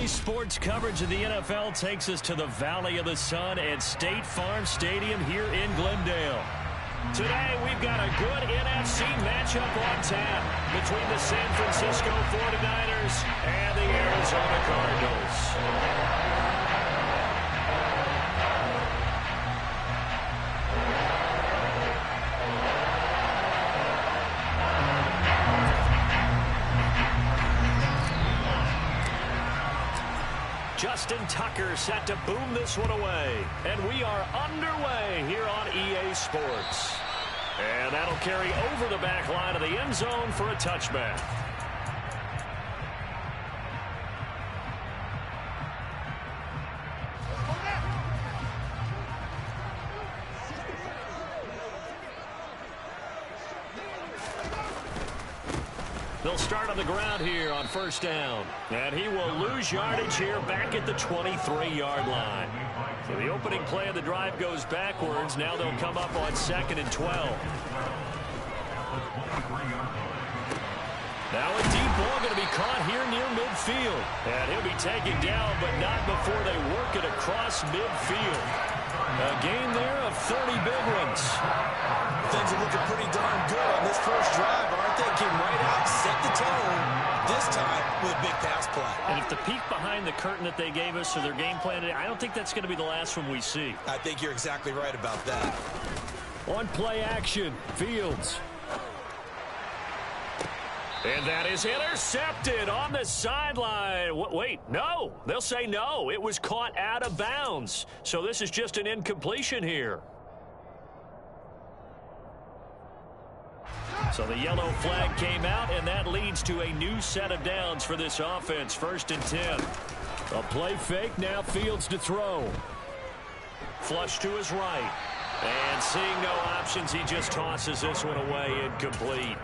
Sports coverage of the NFL takes us to the Valley of the Sun at State Farm Stadium here in Glendale. Today, we've got a good NFC matchup on tap between the San Francisco 49ers and the Arizona Cardinals. Justin Tucker set to boom this one away. And we are underway here on EA Sports. And that'll carry over the back line of the end zone for a touchback. They'll start on the ground here on first down. And he will lose yardage here back at the 23-yard line. So the opening play of the drive goes backwards. Now they'll come up on 2nd and 12. Now a deep ball going to be caught here near midfield. And he'll be taken down, but not before they work it across midfield. A gain there of 30 big ones. Things are looking pretty darn good on this first drive, aren't they? Get right out, set the tone, this time with a big pass play. And if the peek behind the curtain that they gave us or their game plan, I don't think that's going to be the last one we see. I think you're exactly right about that. On play action, Fields. And that is intercepted on the sideline. Wait, no. They'll say no. It was caught out of bounds. So this is just an incompletion here. So the yellow flag came out, and that leads to a new set of downs for this offense. 1st and 10. A play fake, now Fields to throw. Flush to his right. And seeing no options, he just tosses this one away, incomplete.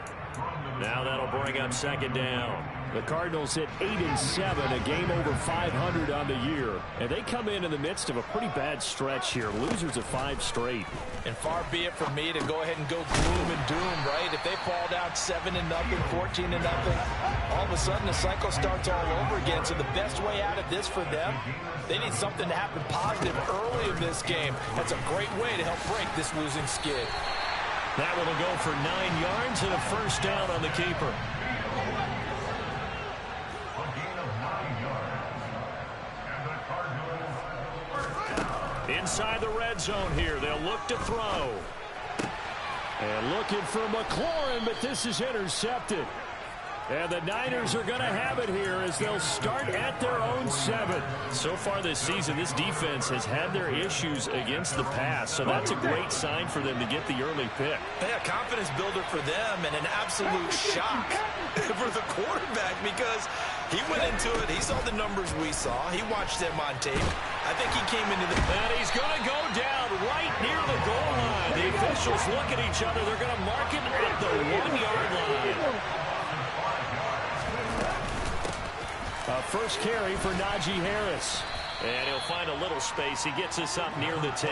Now that'll bring up 2nd down. The Cardinals hit 8-7, a game over 500 on the year. And they come in the midst of a pretty bad stretch here. Losers of 5 straight. And far be it from me to go ahead and go gloom and doom, right? If they fall down 7-0, 14-0, all of a sudden the cycle starts all over again. So the best way out of this for them, they need something to happen positive early in this game. That's a great way to help break this losing skid. That one will go for 9 yards and a first down on the keeper. Inside the red zone here, they'll look to throw. And looking for McLaurin, but this is intercepted. And the Niners are going to have it here as they'll start at their own 7. So far this season, this defense has had their issues against the pass, so that's a great sign for them to get the early pick. Yeah, confidence builder for them and an absolute shock for the quarterback because he went into it. He saw the numbers we saw. He watched them on tape. I think he came into the... And he's going to go down right near the goal line. The officials look at each other. They're going to mark him at the 1-yard line. First carry for Najee Harris. And he'll find a little space. He gets us up near the 10.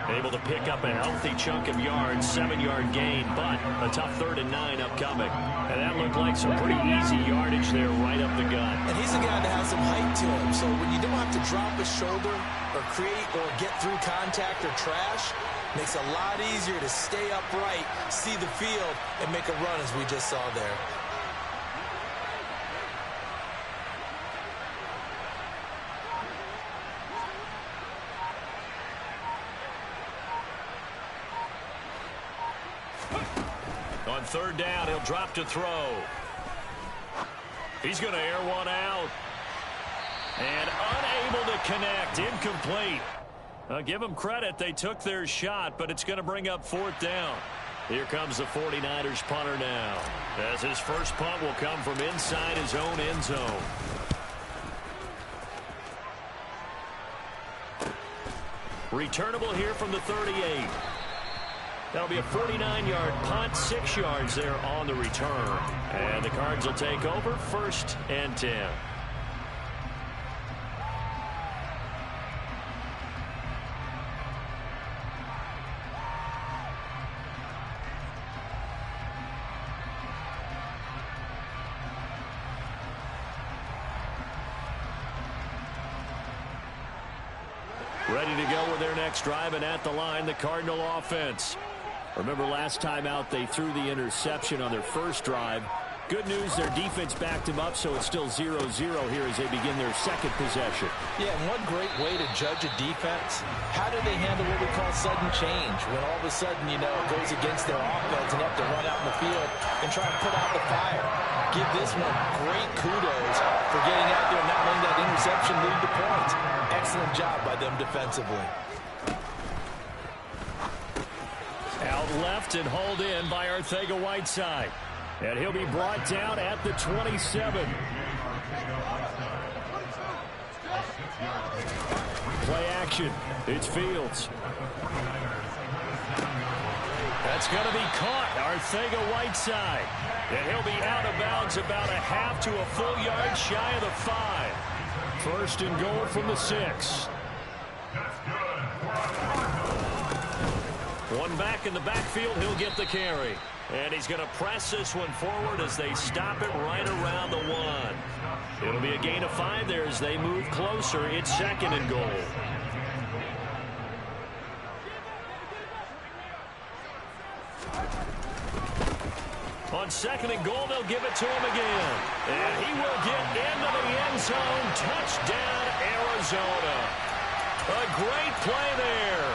Able to pick up a healthy chunk of yards, 7-yard gain, but a tough 3rd and 9 upcoming. And that looked like some pretty easy yardage there right up the gut. And he's a guy that has some height to him. So when you don't have to drop his shoulder or create or get through contact or trash, makes it a lot easier to stay upright, see the field, and make a run as we just saw there. On 3rd down, he'll drop to throw. He's going to air one out. And unable to connect, incomplete. Give them credit, they took their shot, but it's going to bring up 4th down. Here comes the 49ers punter now, as his first punt will come from inside his own end zone. Returnable here from the 38. That'll be a 49-yard punt, 6 yards there on the return. And the Cards will take over, 1st and 10. Ready to go with their next drive, and at the line, the Cardinal offense. Remember last time out, they threw the interception on their first drive. Good news, their defense backed him up, so it's still 0-0 here as they begin their second possession. Yeah, and one great way to judge a defense, how do they handle what we call sudden change? When all of a sudden, you know, it goes against their offense and they have to run out in the field and try to put out the fire. Give this one great kudos for getting out there and not letting that interception lead to points. Excellent job by them defensively. Out left and hauled in by Arcega-Whiteside. And he'll be brought down at the 27. Play action. It's Fields. That's going to be caught. Arcega-Whiteside. And he'll be out of bounds about a half to a full yard shy of the 5. First and goal from the 6. One back in the backfield. He'll get the carry. And he's going to press this one forward as they stop it right around the 1. It'll be a gain of 5 there as they move closer. It's second and goal. On second and goal, they'll give it to him again. And he will get into the end zone. Touchdown, Arizona. A great play there.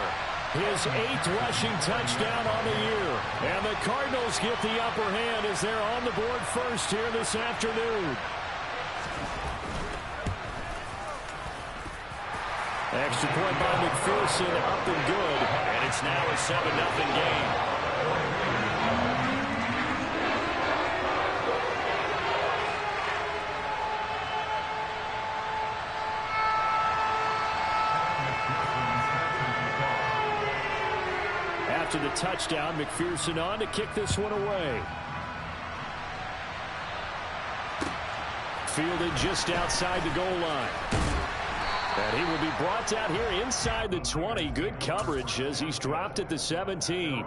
His 8th rushing touchdown on the year. And the Cardinals get the upper hand as they're on the board first here this afternoon. Extra point by McPherson, up and good. And it's now a 7-0 game. To the touchdown, McPherson on to kick this one away. Fielded just outside the goal line. And he will be brought down here inside the 20. Good coverage as he's dropped at the 17.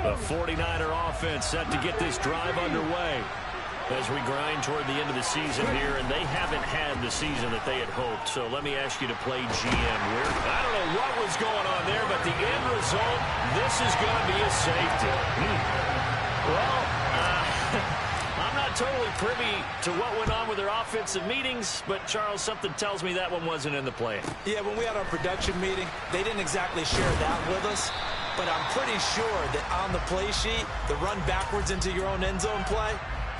The 49er offense set to get this drive underway as we grind toward the end of the season here, and they haven't had the season that they had hoped. So let me ask you to play GM. I don't know what was going on there, but the end result, this is going to be a safety. Well, I'm not totally privy to what went on with their offensive meetings, but Charles, something tells me that one wasn't in the play. Yeah, when we had our production meeting, they didn't exactly share that with us. But I'm pretty sure that on the play sheet, the run backwards into your own end zone play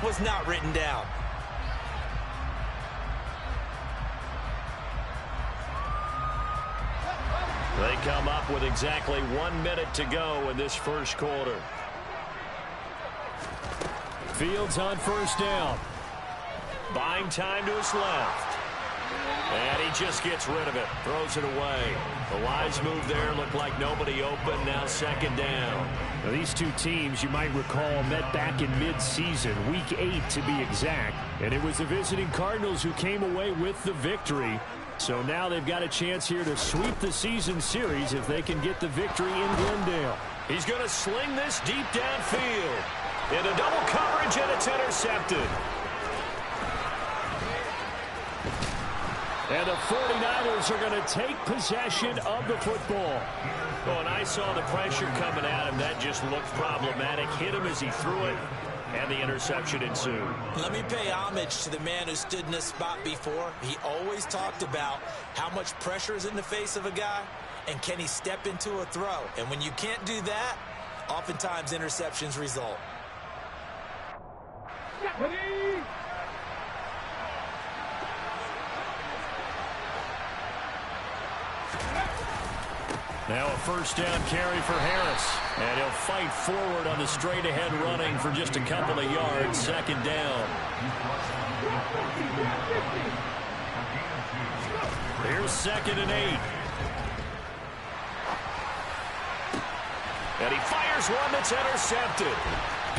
was not written down. They come up with exactly 1 minute to go in this first quarter. Fields on first down. Buying time to his left. And he just gets rid of it. Throws it away. The wise move there. Looked like nobody open. Now second down. Now these two teams, you might recall, met back in mid-season, week 8 to be exact. And it was the visiting Cardinals who came away with the victory. So now they've got a chance here to sweep the season series if they can get the victory in Glendale. He's going to sling this deep downfield. Into double coverage, and it's intercepted. And the 49ers are going to take possession of the football. Oh, and I saw the pressure coming at him. That just looked problematic. Hit him as he threw it, and the interception ensued. Let me pay homage to the man who stood in this spot before. He always talked about how much pressure is in the face of a guy, and can he step into a throw. And when you can't do that, oftentimes interceptions result. Now a first down carry for Harris. And he'll fight forward on the straight-ahead running for just a couple of yards. Second down. Here's 2nd and 8. And he fires one that's intercepted.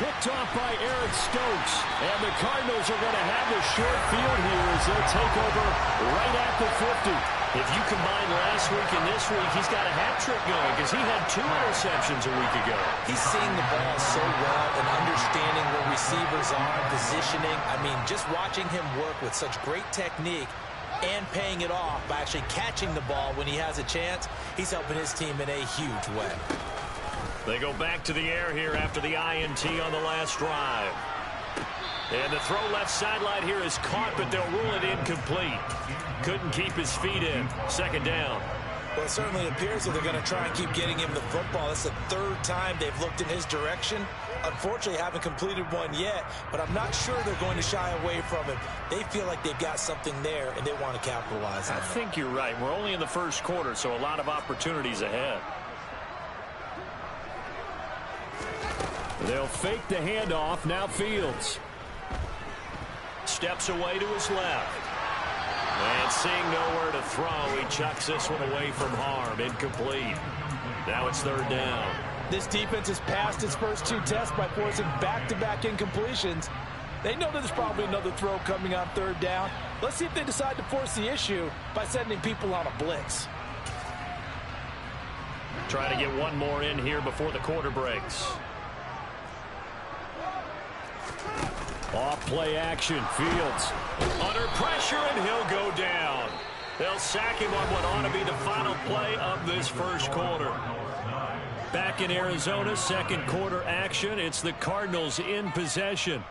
Picked off by Eric Stokes. And the Cardinals are going to have the short field here as they'll take over right at the 50. If you combine last week and this week, he's got a hat trick going because he had 2 interceptions a week ago. He's seeing the ball so well and understanding where receivers are, positioning. I mean, just watching him work with such great technique and paying it off by actually catching the ball when he has a chance, he's helping his team in a huge way. They go back to the air here after the INT on the last drive. And the throw left sideline here is caught, but they'll rule it incomplete. Couldn't keep his feet in. Second down. Well, it certainly appears that they're going to try and keep getting him the football. That's the 3rd time they've looked in his direction. Unfortunately, haven't completed one yet, but I'm not sure they're going to shy away from him. They feel like they've got something there, and they want to capitalize on it. I think you're right. We're only in the first quarter, so a lot of opportunities ahead. They'll fake the handoff. Now Fields. Steps away to his left. And seeing nowhere to throw, he chucks this one away from harm. Incomplete. Now it's 3rd down. This defense has passed its first 2 tests by forcing back-to-back incompletions. They know that there's probably another throw coming on 3rd down. Let's see if they decide to force the issue by sending people on a blitz. Trying to get one more in here before the quarter breaks. Off play action. Fields under pressure, and he'll go down. They'll sack him on what ought to be the final play of this first quarter. Back in Arizona, 2nd quarter action. It's the Cardinals in possession.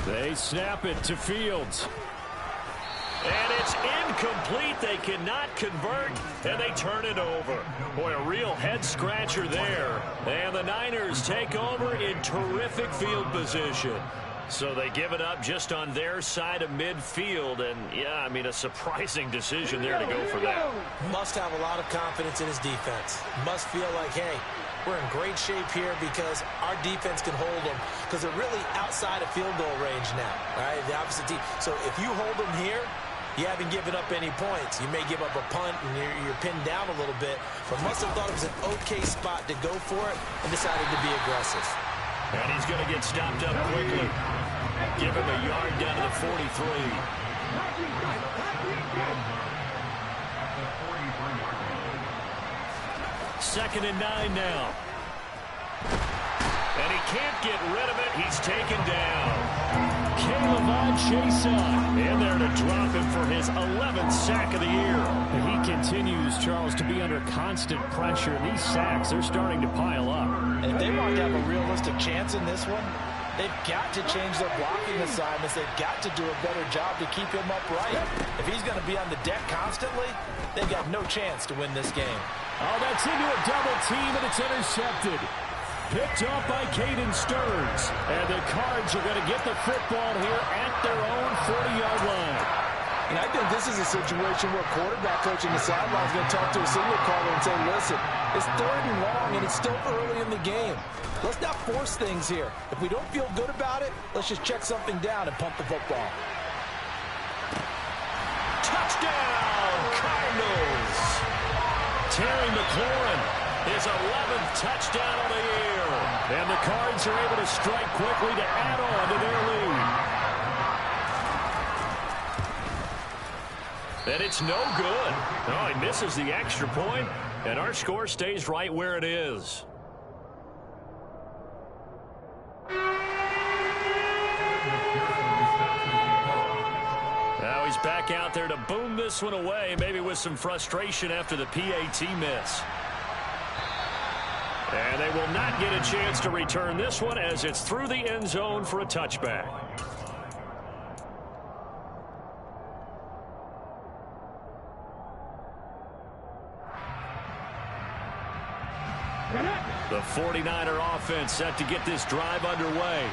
They snap it to Fields. And it's incomplete. They cannot convert, and they turn it over. Boy, a real head-scratcher there. And the Niners take over in terrific field position. So they give it up just on their side of midfield. And, yeah, I mean, a surprising decision there to go for that. Must have a lot of confidence in his defense. Must feel like, hey, we're in great shape here because our defense can hold them because they're really outside of field goal range now, right? The opposite team. So if you hold them here, you haven't given up any points. You may give up a punt and you're pinned down a little bit, but must have thought it was an okay spot to go for it and decided to be aggressive. And he's going to get stopped up quickly. Give him a yard down to the 43. 2nd and 9 now. And he can't get rid of it. He's taken down. Caleb Chesa in there to drop him for his 11th sack of the year. He continues, Charles, to be under constant pressure. These sacks, they're starting to pile up. And if they want to have a realistic chance in this one, they've got to change their blocking assignments. They've got to do a better job to keep him upright. If he's going to be on the deck constantly, they've got no chance to win this game. Oh, that's into a double team, and it's intercepted. Picked off by Caden Stearns. And the Cards are going to get the football here at their own 40-yard line. And I think this is a situation where quarterback coach in the sideline is going to talk to a signal caller and say, listen, it's 3rd and long, and it's still early in the game. Let's not force things here. If we don't feel good about it, let's just check something down and punt the football. Touchdown, Cardinals! Terry McLaurin, his 11th touchdown of the year. And the Cards are able to strike quickly to add on to their lead. And it's no good. Oh, he misses the extra point, and our score stays right where it is. Now he's back out there to boom this one away, maybe with some frustration after the PAT miss. And they will not get a chance to return this one as it's through the end zone for a touchback. The 49er offense set to get this drive underway.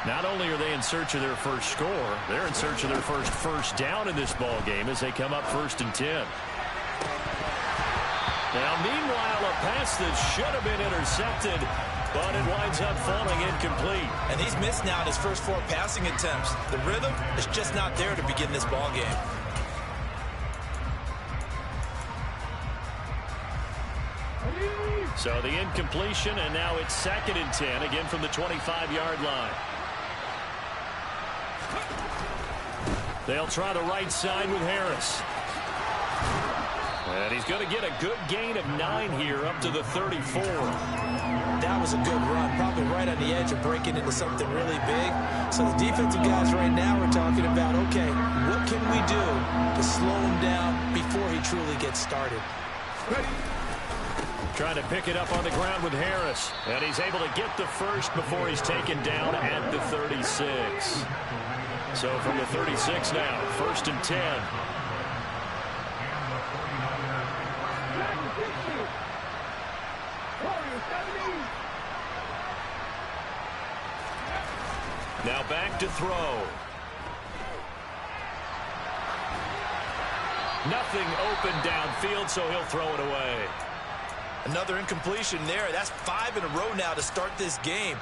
Not only are they in search of their first score, they're in search of their first down in this ball game as they come up 1st and 10. Now, meanwhile, a pass that should have been intercepted, but it winds up falling incomplete. And he's missed now in his first 4 passing attempts. The rhythm is just not there to begin this ball game. So the incompletion, and now it's 2nd and 10, again from the 25-yard line. They'll try the right side with Harris. And he's going to get a good gain of 9 here up to the 34. That was a good run, probably right on the edge of breaking into something really big. So the defensive guys right now are talking about, okay, what can we do to slow him down before he truly gets started? Trying to pick it up on the ground with Harris. And he's able to get the first before he's taken down at the 36. So from the 36 now, 1st and 10. Now back to throw. Nothing open downfield, so he'll throw it away. Another incompletion there. That's 5 in a row now to start this game.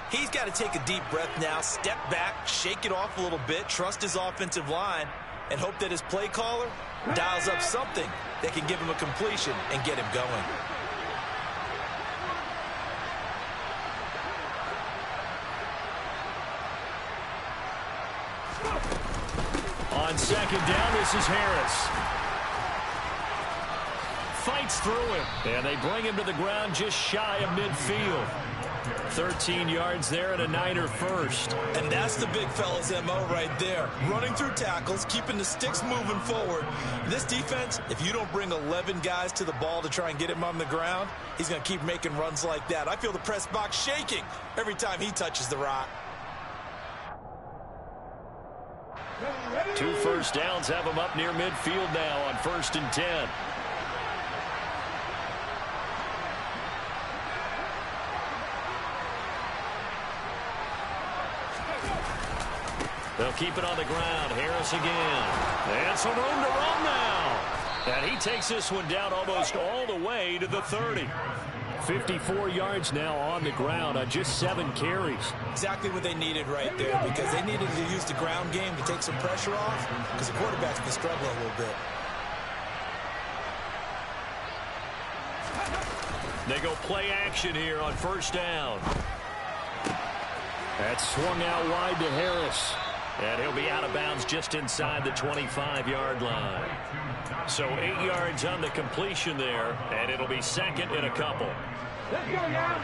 He's got to take a deep breath now, step back, shake it off a little bit, trust his offensive line, and hope that his play caller dials up something that can give him a completion and get him going. On 2nd down, this is Harris. Fights through him, and they bring him to the ground just shy of midfield. 13 yards there and a Niner first. And that's the big fella's MO right there. Running through tackles, keeping the sticks moving forward. This defense, if you don't bring 11 guys to the ball to try and get him on the ground, he's going to keep making runs like that. I feel the press box shaking every time he touches the rock. 2 first downs have him up near midfield now on 1st and 10. They'll keep it on the ground. Harris again. And some room to run now. And he takes this one down almost all the way to the 30. 54 yards now on the ground on just 7 carries. Exactly what they needed right there, because they needed to use the ground game to take some pressure off, because the quarterback's been struggling a little bit. They go play action here on 1st down. That's swung out wide to Harris. And he'll be out of bounds just inside the 25-yard line. So 8 yards on the completion there, and it'll be 2nd and a couple. Let's go, y'all.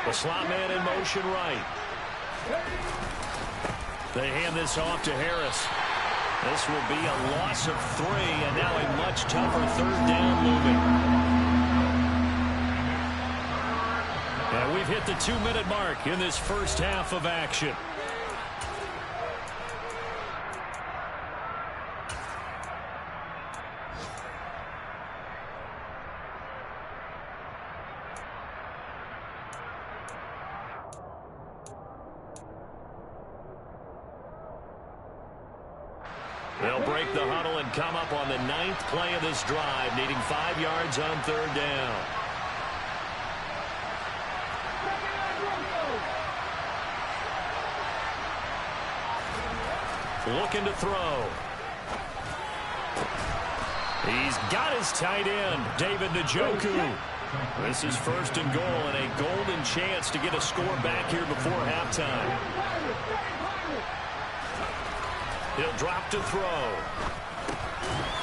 The slot man in motion right. They hand this off to Harris. This will be a loss of 3, and now a much tougher 3rd down looming. And we've hit the 2-minute mark in this first half of action. They'll break the huddle and come up on the 9th play of this drive, needing 5 yards on 3rd down. Looking to throw. He's got his tight end, David Njoku. This is 1st and goal and a golden chance to get a score back here before halftime. He'll drop to throw.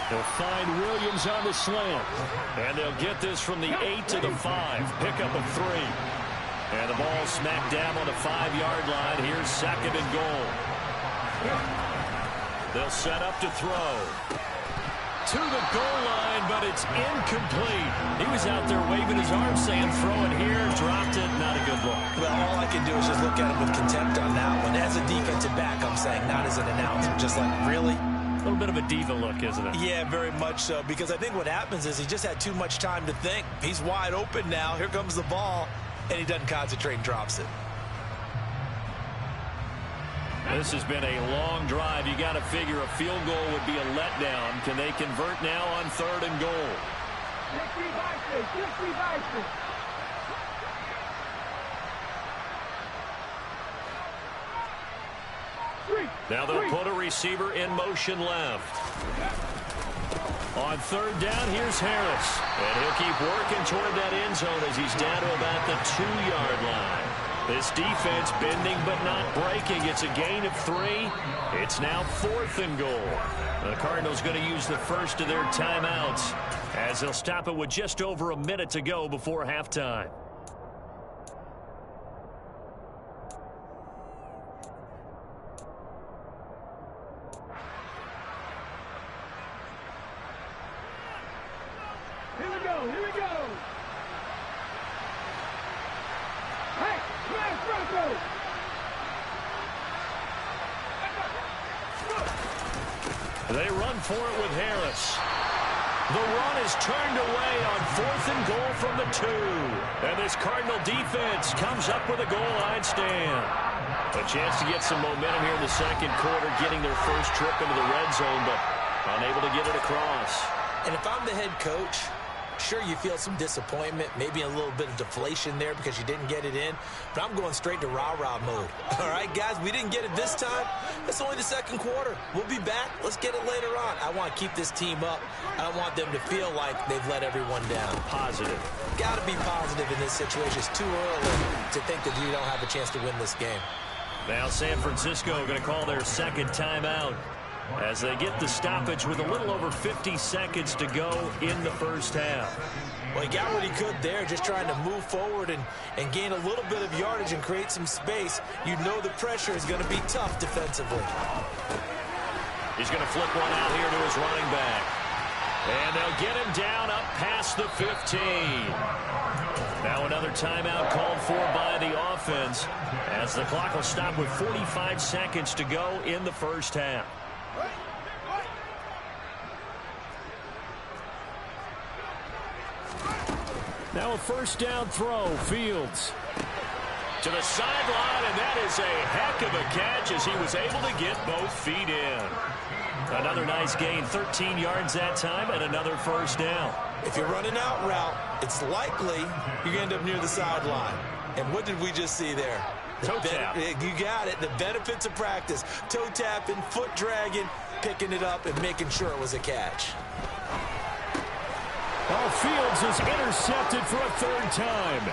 He'll find Williams on the slant. And they'll get this from the 8 to the 5. Pickup of 3. And the ball smacked down on the 5-yard line. Here's 2nd and goal. They'll set up to throw. to the goal line, but it's incomplete. He was out there waving his arms saying, throw it here, dropped it, not a good look. Well, all I can do is just look at him with contempt on that one. As a defensive back, I'm saying, not as an announcer. Just like, really? A little bit of a diva look, isn't it? Yeah, very much so, because I think what happens is he just had too much time to think. He's wide open now. Here comes the ball, and he doesn't concentrate and drops it. This has been a long drive. You got to figure a field goal would be a letdown. Can they convert now on 3rd and goal? Now they'll put a receiver in motion left. On 3rd down, here's Harris. And he'll keep working toward that end zone as he's down to about the 2-yard line. This defense bending but not breaking. It's a gain of 3. It's now 4th and goal. The Cardinals going to use the first of their timeouts as they'll stop it with just over a minute to go before halftime. Here we go. Hey, smash Bronco! They run for it with Harris. The run is turned away on 4th and goal from the 2. And this Cardinal defense comes up with a goal line stand. A chance to get some momentum here in the second quarter, getting their first trip into the red zone, but unable to get it across. And if I'm the head coach, sure, you feel some disappointment, maybe a little bit of deflation there because you didn't get it in, but I'm going straight to rah-rah mode. All right, guys, we didn't get it this time. It's only the second quarter. We'll be back. Let's get it later on. I want to keep this team up. I don't want them to feel like they've let everyone down. Positive. Got to be positive in this situation. It's too early to think that you don't have a chance to win this game. Now San Francisco going to call their second timeout as they get the stoppage with a little over 50 seconds to go in the first half. Well, he got what he could there, just trying to move forward and gain a little bit of yardage and create some space. You know the pressure is going to be tough defensively. He's going to flip one out here to his running back. And they'll get him down up past the 15. Now another timeout called for by the offense as the clock will stop with 45 seconds to go in the first half. Now a first down throw, Fields. To the sideline, and that is a heck of a catch as he was able to get both feet in. Another nice gain, 13 yards that time, and another first down. If you're running out route, it's likely you're going to end up near the sideline. And what did we just see there? Toe tap. You got it. The benefits of practice. Toe tapping, foot dragging, picking it up, and making sure it was a catch. Oh, Fields is intercepted for a 3rd time.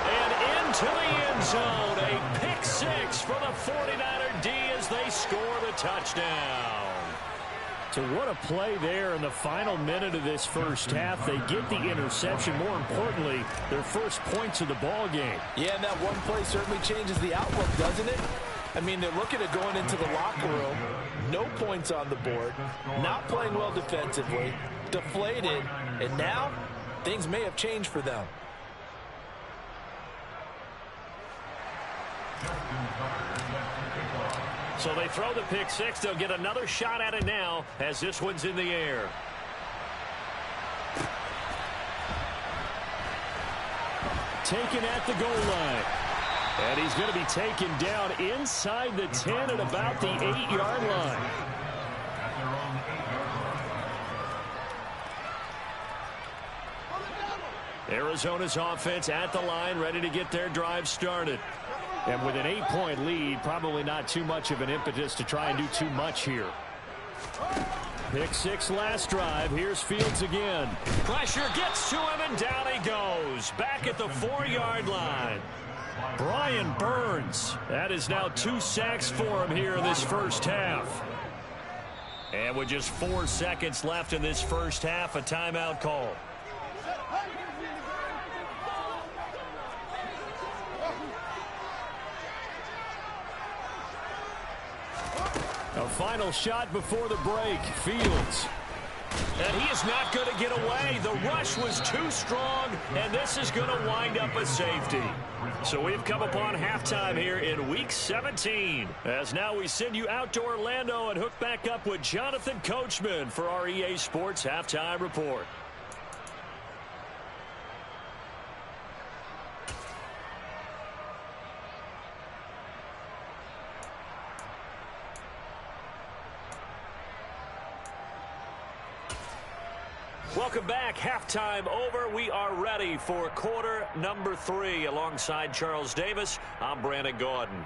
And into the end zone, a pick 6 for the 49er D as they score the touchdown. So what a play there in the final minute of this first half. They get the interception. More importantly, their first points of the ball game. Yeah, and that one play certainly changes the outlook, doesn't it? I mean, they're looking at going into the locker room. No points on the board. Not playing well defensively. Deflated. And now, things may have changed for them. So they throw the pick 6. They'll get another shot at it now as this one's in the air. Taken at the goal line. And he's going to be taken down inside the 10 at about the 8-yard line. Arizona's offense at the line, ready to get their drive started. And with an 8-point lead, probably not too much of an impetus to try and do too much here. Pick 6 last drive. Here's Fields again. Pressure gets to him, and down he goes. Back at the 4-yard line. Brian Burns. That is now 2 sacks for him here in this first half. And with just 4 seconds left in this first half, a timeout call. A final shot before the break. Fields. And he is not going to get away. The rush was too strong, and this is going to wind up a safety. So we've come upon halftime here in Week 17. As now we send you out to Orlando and hook back up with Jonathan Coachman for our EA Sports Halftime Report. Welcome back. Halftime over. We are ready for quarter number 3. Alongside Charles Davis, I'm Brandon Gaudin.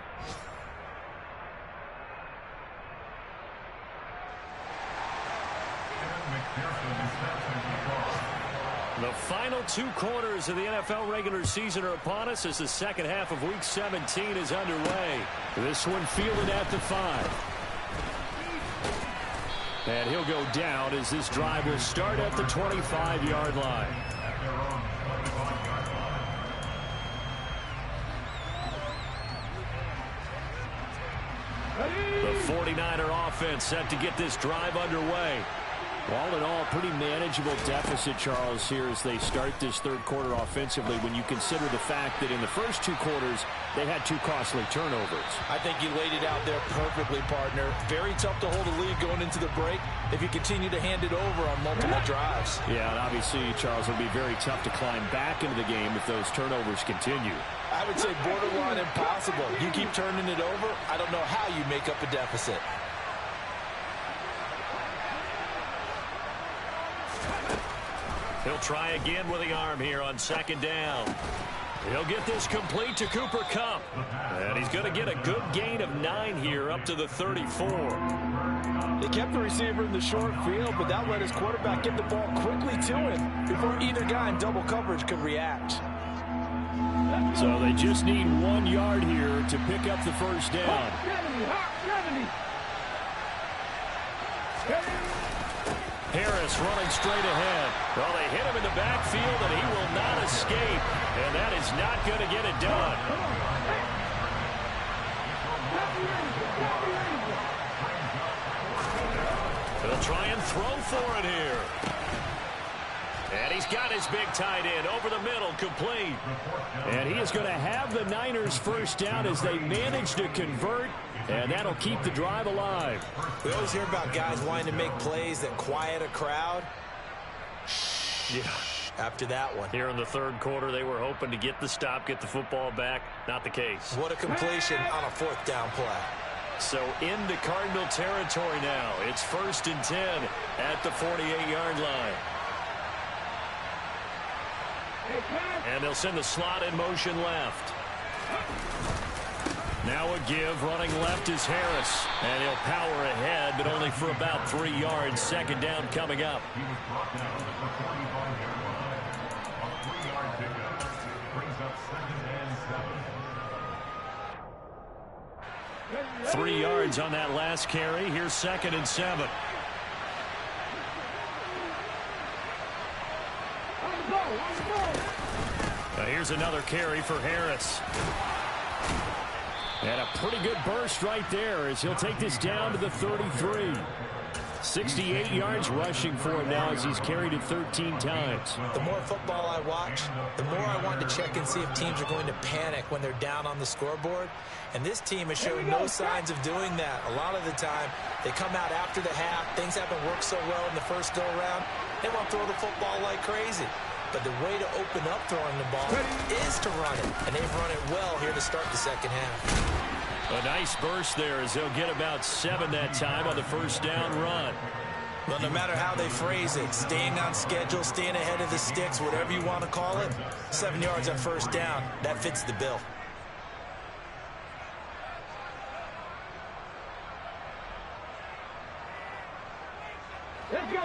The final 2 quarters of the NFL regular season are upon us as the second half of Week 17 is underway. This one fielded at the 5. And he'll go down as this drive will start at the 25-yard line. The 49er offense set to get this drive underway. All in all, pretty manageable deficit, Charles, here as they start this third quarter offensively when you consider the fact that in the first 2 quarters, they had 2 costly turnovers. I think you laid it out there perfectly, partner. Very tough to hold a lead going into the break if you continue to hand it over on multiple drives. Yeah, and obviously, Charles, it'll be very tough to climb back into the game if those turnovers continue. I would say borderline impossible. You keep turning it over, I don't know how you make up a deficit. He'll try again with the arm here on second down. He'll get this complete to Cooper Kupp. And he's going to get a good gain of 9 here up to the 34. They kept the receiver in the short field, but that let his quarterback get the ball quickly to him before either guy in double coverage could react. So they just need 1 yard here to pick up the first down. Harris running straight ahead. Well, they hit him in the backfield, and he will not escape. And that is not going to get it done. They'll try and throw for it here. And he's got his big tight end over the middle, complete. And he is going to have the Niners first down as they manage to convert. And that'll keep the drive alive. We always hear about guys wanting to make plays that quiet a crowd. Yeah. After that one. Here in the third quarter, they were hoping to get the stop, get the football back. Not the case. What a completion on a 4th down play. So into Cardinal territory now. It's 1st and 10 at the 48-yard line. And they'll send the slot in motion left. Now a give, running left is Harris. And he'll power ahead, but only for about 3 yards. Second down coming up. 3 yards on that last carry. Here's 2nd and 7. Now here's another carry for Harris. And a pretty good burst right there as he'll take this down to the 33. 68 yards rushing for him now as he's carried it 13 times. The more football I watch, the more I want to check and see if teams are going to panic when they're down on the scoreboard. And this team has shown no signs of doing that. A lot of the time, they come out after the half. Things haven't worked so well in the first go-around. They want to throw the football like crazy. But the way to open up throwing the ball is to run it. And they've run it well here to start the second half. A nice burst there as they'll get about 7 that time on the first down run. Well, no matter how they phrase it, staying on schedule, staying ahead of the sticks, whatever you want to call it, 7 yards on first down, that fits the bill.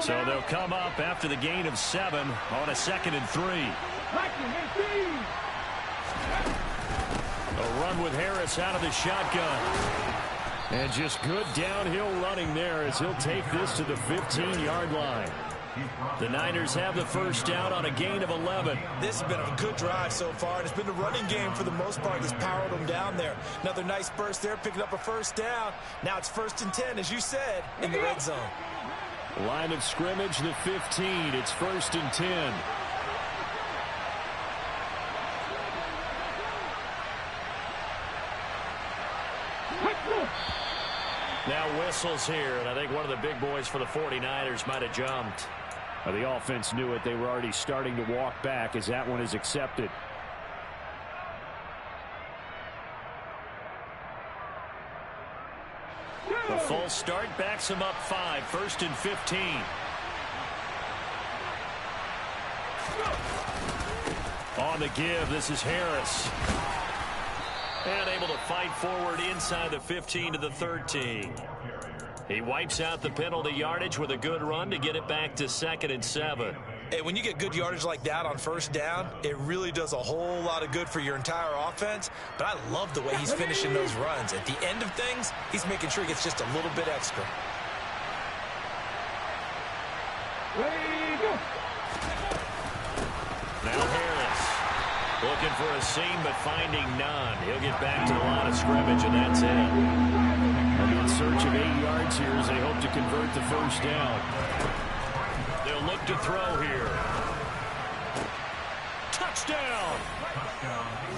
So they'll come up after the gain of 7 on a 2nd and 3. A run with Harris out of the shotgun. And just good downhill running there as he'll take this to the 15-yard line. The Niners have the first down on a gain of 11. This has been a good drive so far, and it's been the running game for the most part that's powered them down there. Another nice burst there, picking up a first down. Now it's 1st and 10, as you said, in the red zone. Line of scrimmage, the 15. It's 1st and 10. Now whistles here, and I think one of the big boys for the 49ers might have jumped. The offense knew it. They were already starting to walk back as that one is accepted. The full start backs him up 5, 1st and 15. On the give, this is Harris. And able to fight forward inside the 15 to the 13. He wipes out the penalty yardage with a good run to get it back to 2nd and 7. Hey, when you get good yardage like that on first down, it really does a whole lot of good for your entire offense. But I love the way he's finishing those runs. At the end of things, he's making sure he gets just a little bit extra. Now Harris looking for a seam but finding none. He'll get back to the line of scrimmage, and that's it. In search of 8 yards here as they hope to convert the first down. They'll look to throw here. Touchdown!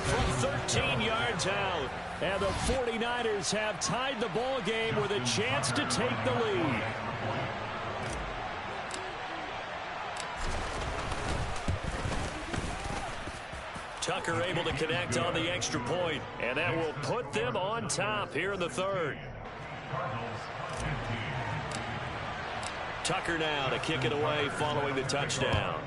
From 13 yards out. And the 49ers have tied the ball game with a chance to take the lead. Tucker able to connect on the extra point, and that will put them on top here in the 3rd. Tucker now to kick it away following the touchdown.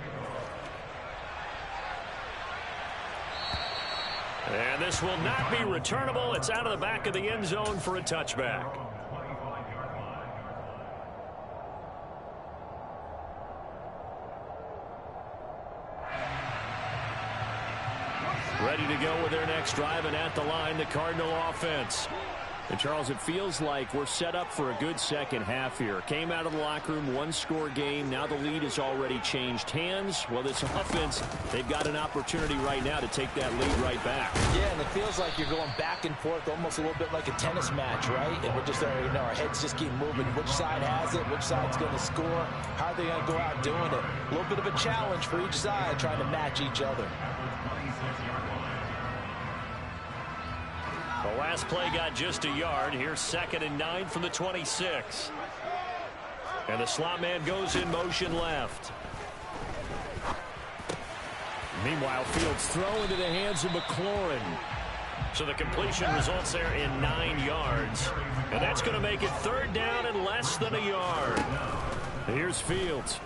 And this will not be returnable. It's out of the back of the end zone for a touchback. Ready to go with their next drive, and at the line, the Cardinal offense. And, Charles, it feels like we're set up for a good second half here. Came out of the locker room, one-score game. Now the lead has already changed hands. Well, this offense, they've got an opportunity right now to take that lead right back. Yeah, and it feels like you're going back and forth almost a little bit like a tennis match, right? And we're just there, our heads just keep moving. Which side has it? Which side's going to score? How are they going to go out doing it? A little bit of a challenge for each side trying to match each other. The last play got just a yard. Here's 2nd and 9 from the 26. And the slot man goes in motion left. Meanwhile, Fields throw into the hands of McLaurin. So the completion results there in 9 yards. And that's going to make it 3rd down and less than a yard. Here's Fields.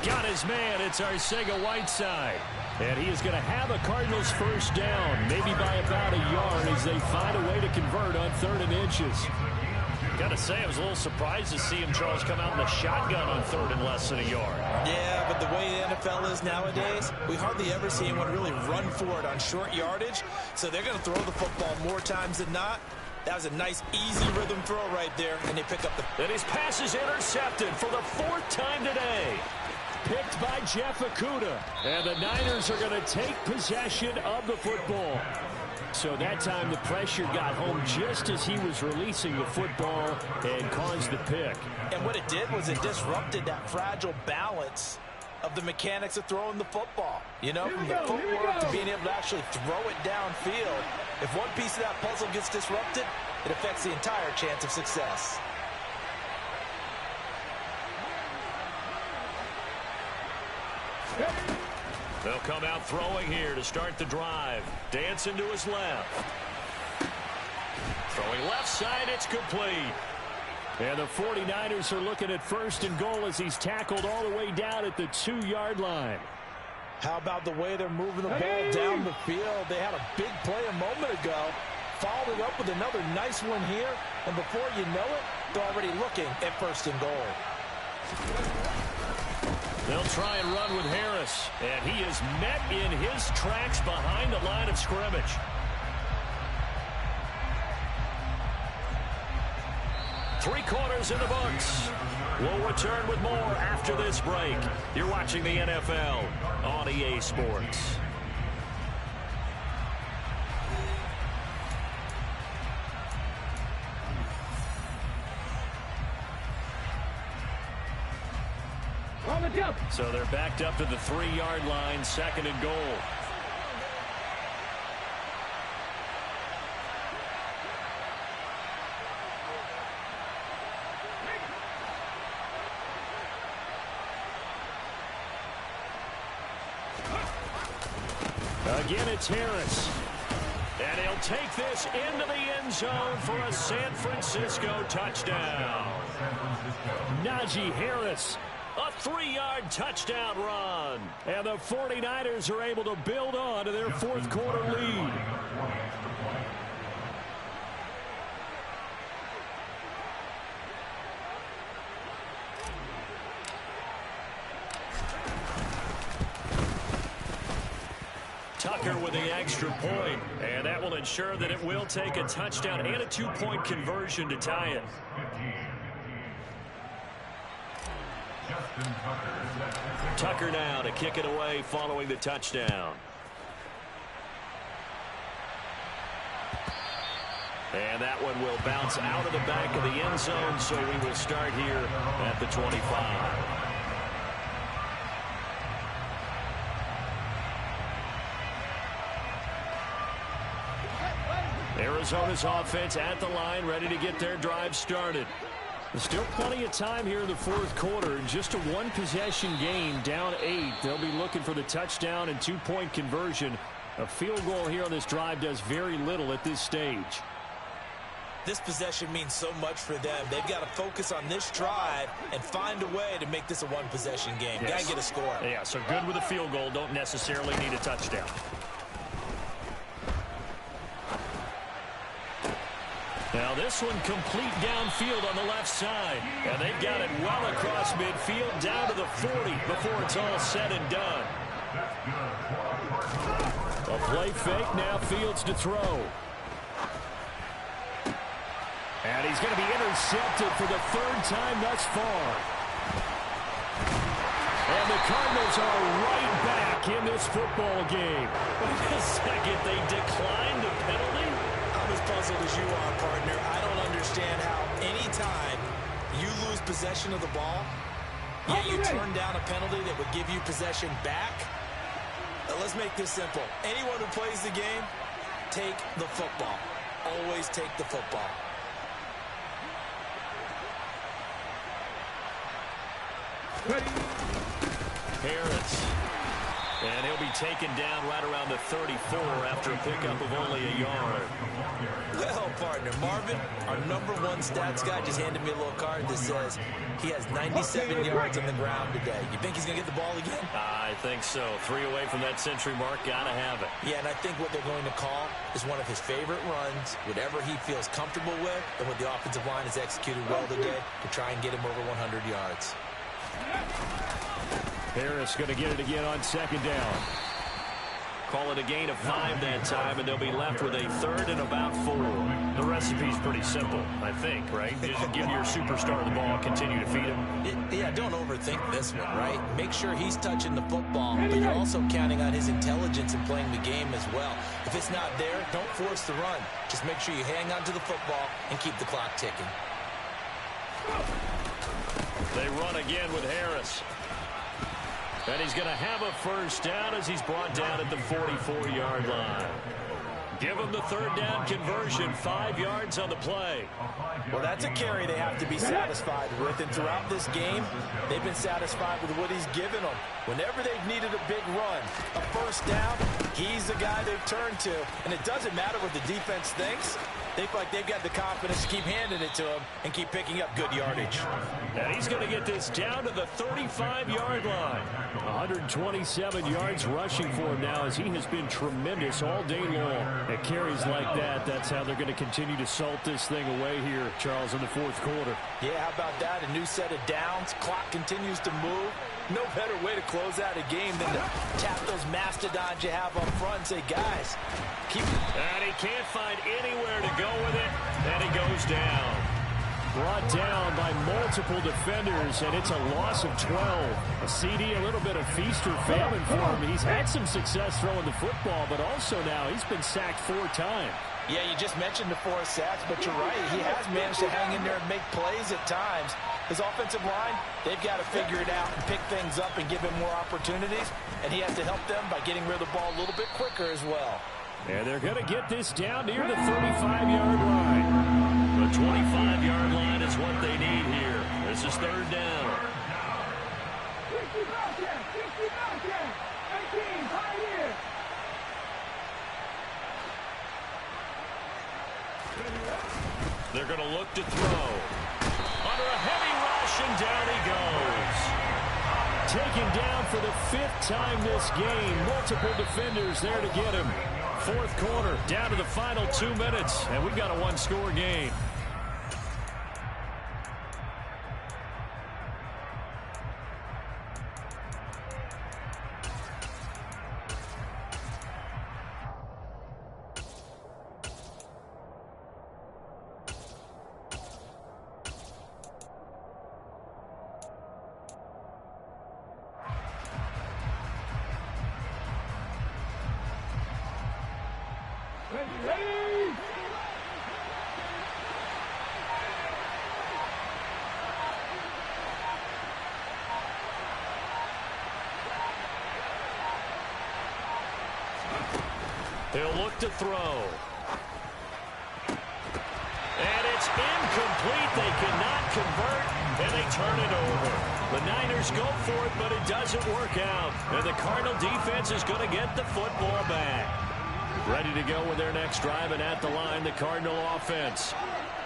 Got his man. It's Arcega-Whiteside. And he is going to have a Cardinals first down, maybe by about a yard as they find a way to convert on 3rd and inches. Got to say, I was a little surprised to see him, Charles, come out in the shotgun on 3rd and less than a yard. Yeah, but the way the NFL is nowadays, we hardly ever see anyone really run for it on short yardage. So they're going to throw the football more times than not. That was a nice, easy rhythm throw right there, and they pick up the... And his pass is intercepted for the 4th time today. Picked by Jeff Okudah. And the Niners are going to take possession of the football. So that time the pressure got home just as he was releasing the football and caused the pick. And what it did was it disrupted that fragile balance of the mechanics of throwing the football. You know, from the footwork to being able to actually throw it downfield. If one piece of that puzzle gets disrupted, it affects the entire chance of success. They'll come out throwing here to start the drive. Dancing to his left. Throwing left side, it's complete. And the 49ers are looking at 1st and goal as he's tackled all the way down at the 2-yard line. How about the way they're moving the ball down the field? They had a big play a moment ago. Followed it up with another nice one here. And before you know it, they're already looking at 1st and goal. They'll try and run with Harris. And he is met in his tracks behind the line of scrimmage. is in the books. We'll return with more after this break. You're watching the NFL on EA Sports. On the jump. So they're backed up to the 3-yard line, 2nd and goal. Again, it's Harris. And he'll take this into the end zone for a San Francisco touchdown. Najee Harris, a 3-yard touchdown run. And the 49ers are able to build on to their 4th quarter lead. Tucker with the extra point, and that will ensure that it will take a touchdown and a 2-point conversion to tie it. Tucker now to kick it away following the touchdown. And that one will bounce out of the back of the end zone, so we will start here at the 25. Arizona's offense at the line, ready to get their drive started. There's still plenty of time here in the 4th quarter. Just a 1-possession game, down 8. They'll be looking for the touchdown and 2-point conversion. A field goal here on this drive does very little at this stage. This possession means so much for them. They've got to focus on this drive and find a way to make this a 1-possession game. Yes. Got to get a score. Yeah, so good with a field goal. Don't necessarily need a touchdown. Now this one complete downfield on the left side. And they've got it well across midfield down to the 40 before it's all said and done. A play fake, now Fields to throw. And he's going to be intercepted for the 3rd time thus far. And the Cardinals are right back in this football game. Wait a second, they declined a penalty? I'm as puzzled as you are, partner. I don't understand how any time you lose possession of the ball, yet you turn down a penalty that would give you possession back. Let's make this simple. Anyone who plays the game, take the football. Always take the football. Ready. Harris. And he'll be taken down right around the 34 after a pickup of only a yard. Well, partner, Marvin, our #1 stats guy, just handed me a little card that says he has 97 yards on the ground today. You think he's going to get the ball again? I think so. 3 away from that century mark. Got to have it. Yeah, and I think what they're going to call is one of his favorite runs, whatever he feels comfortable with, and what the offensive line has executed well today to try and get him over 100 yards. Harris going to get it again on 2nd down. Call it a gain of 5 that time, and they'll be left with a 3rd and about 4. The recipe's pretty simple, I think, right? Just give your superstar the ball, continue to feed him. Yeah, don't overthink this one, right? Make sure he's touching the football, but you're also counting on his intelligence in playing the game as well. If it's not there, don't force the run. Just make sure you hang on to the football and keep the clock ticking. They run again with Harris. And he's going to have a 1st down as he's brought down at the 44-yard line. Give him the 3rd down conversion, 5 yards on the play. Well, that's a carry they have to be satisfied with. And throughout this game, they've been satisfied with what he's given them. Whenever they've needed a big run, a 1st down, he's the guy they've turned to. And it doesn't matter what the defense thinks. They feel like they've got the confidence to keep handing it to him and keep picking up good yardage. And he's going to get this down to the 35-yard line. 127 yards rushing for him now as he has been tremendous all day long. At carries like that, that's how they're going to continue to salt this thing away here, Charles, in the 4th quarter. Yeah, how about that? A new set of downs. Clock continues to move. No better way to close out a game than to tap those mastodons you have up front and say, guys, keep it. And he can't find anywhere to go with it, and he goes down. brought down by multiple defenders, and it's a loss of 12. A CD, a little bit of feast or famine for him. He's had some success throwing the football, but also now he's been sacked 4 times. Yeah, you just mentioned the 4 sacks, but you're right. He has managed to hang in there and make plays at times. His offensive line, they've got to figure it out and pick things up and give him more opportunities, and he has to help them by getting rid of the ball a little bit quicker as well. And they're going to get this down near the 35-yard line. The 25-yard line is what they need here. This is 3rd down. 60 Bobcats, 60 Bobcats, 18 Pioneers. They're going to look to throw. Under a heavy rush, and down he goes. Taken down for the 5th time this game. Multiple defenders there to get him. 4th quarter, down to the final 2 minutes, and we've got a 1-score game. Ready? He'll look to throw. And it's incomplete. They cannot convert, and they turn it over. The Niners go for it, but it doesn't work out. And the Cardinal defense is going to get the football back. Ready to go with their next drive, and at the line, the Cardinal offense.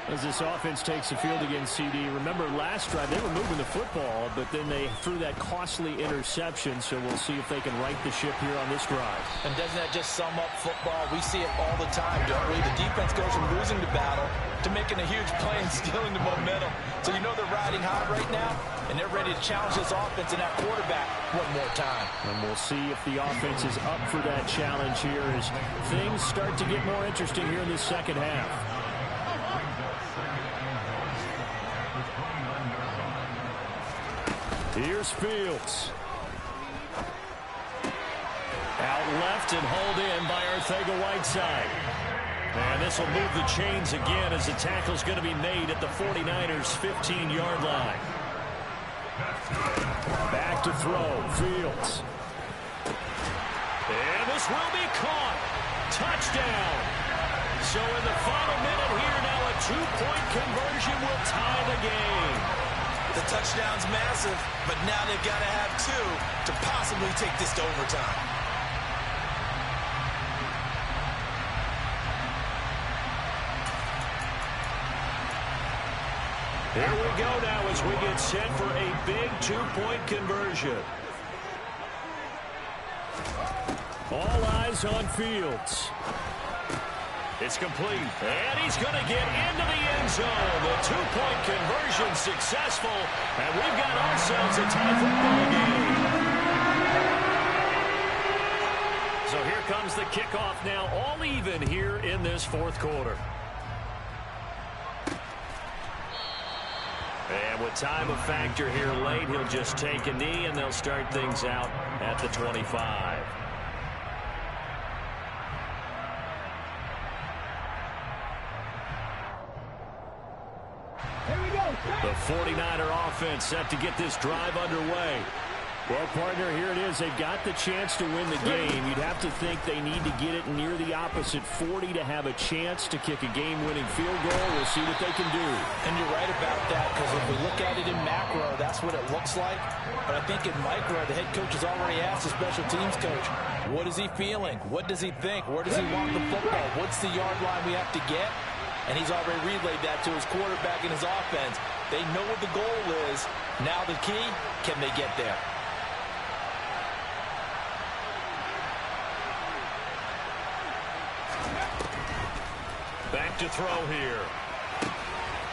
As this offense takes the field against CD, remember last drive they were moving the football, but then they threw that costly interception, so we'll see if they can right the ship here on this drive. And doesn't that just sum up football? We see it all the time, don't we? The defense goes from losing the battle to making a huge play and stealing the momentum. So you know they're riding hot right now, and they're ready to challenge this offense and that quarterback one more time. And we'll see if the offense is up for that challenge here as things start to get more interesting here in this second half. Here's Fields. Out left and hauled in by Arcega-Whiteside. And this will move the chains again as the tackle's going to be made at the 49ers' 15-yard line. Back to throw, Fields. And this will be caught. Touchdown. So in the final minute here now, a 2-point conversion will tie the game. The touchdown's massive, but now they've got to have 2 to possibly take this to overtime. Here we go now as we get set for a big 2-point conversion. All eyes on Fields. It's complete, and he's going to get into the end zone. The 2-point conversion successful, and we've got ourselves a tie football game. So here comes the kickoff now, all even here in this 4th quarter. And with time a factor here late, he'll just take a knee, and they'll start things out at the 25. The 49er offense set to get this drive underway. Well, partner, here it is. They've got the chance to win the game. You'd have to think they need to get it near the opposite 40 to have a chance to kick a game-winning field goal. We'll see what they can do. And you're right about that, because if we look at it in macro, that's what it looks like. But I think in micro, the head coach has already asked the special teams coach, what is he feeling? What does he think? Where does he want the football? What's the yard line we have to get? And he's already relayed that to his quarterback and his offense. They know what the goal is. Now the key, can they get there? Back to throw here.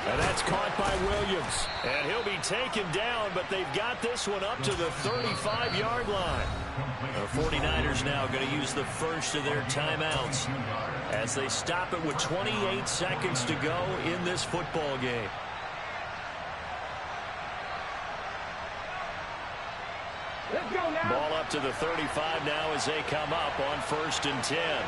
And that's caught by Williams. And he'll be taken down, but they've got this one up to the 35-yard line. The 49ers now going to use the first of their timeouts as they stop it with 28 seconds to go in this football game. Let's go now. Ball up to the 35 now as they come up on 1st and 10.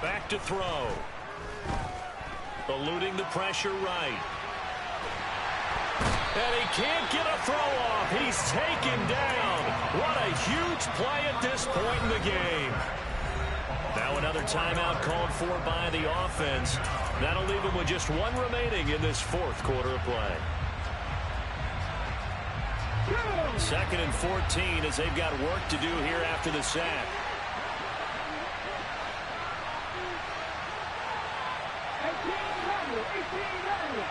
Back to throw. Eluding the pressure right. And he can't get a throw off. He's taken down. What a huge play at this point in the game. Now another timeout called for by the offense. That'll leave him with just one remaining in this 4th quarter of play. 2nd and 14 as they've got work to do here after the sack. 18-0.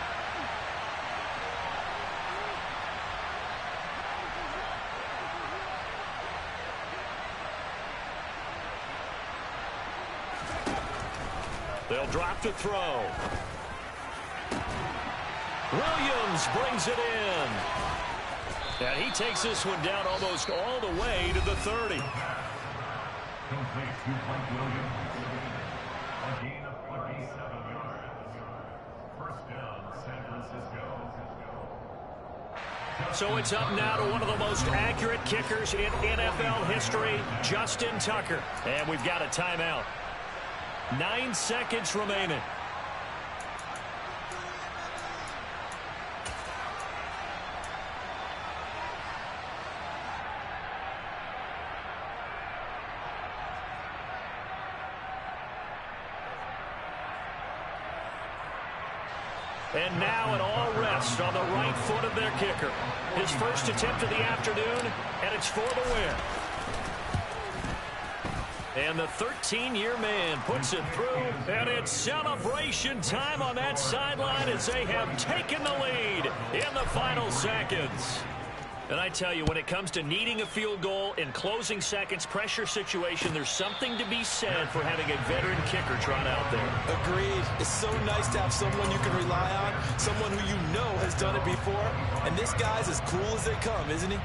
They'll drop to throw. Williams brings it in. And he takes this one down almost all the way to the 30. So it's up now to one of the most accurate kickers in NFL history, Justin Tucker. And we've got a timeout. 9 seconds remaining. And now it all rests on the right foot of their kicker. His first attempt of the afternoon, and it's for the win. And the 13-year man puts it through, and it's celebration time on that sideline as they have taken the lead in the final seconds. And I tell you, when it comes to needing a field goal in closing seconds, pressure situation, there's something to be said for having a veteran kicker trot out there. Agreed. It's so nice to have someone you can rely on, someone who you know has done it before. And this guy's as cool as they come, isn't he?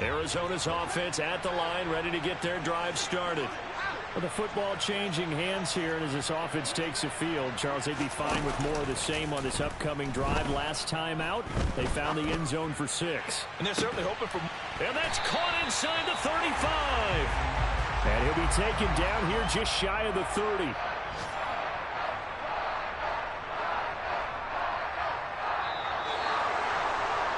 Arizona's offense at the line, ready to get their drive started. Well, the football changing hands here, and as this offense takes the field, Charles, they'd be fine with more of the same on this upcoming drive. Last time out, they found the end zone for 6. And they're certainly hoping for... And that's caught inside the 35. And he'll be taken down here just shy of the 30.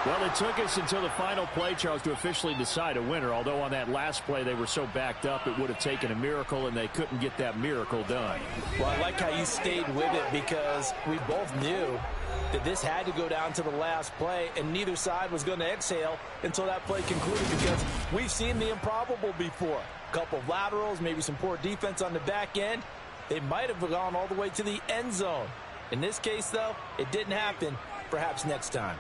Well, it took us until the final play, Charles, to officially decide a winner, although on that last play they were so backed up it would have taken a miracle, and they couldn't get that miracle done. Well, I like how you stayed with it because we both knew that this had to go down to the last play, and neither side was going to exhale until that play concluded because we've seen the improbable before. A couple of laterals, maybe some poor defense on the back end. They might have gone all the way to the end zone. In this case, though, it didn't happen. Perhaps next time.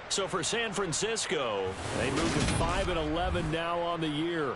So for San Francisco, they move to 5-11 now on the year.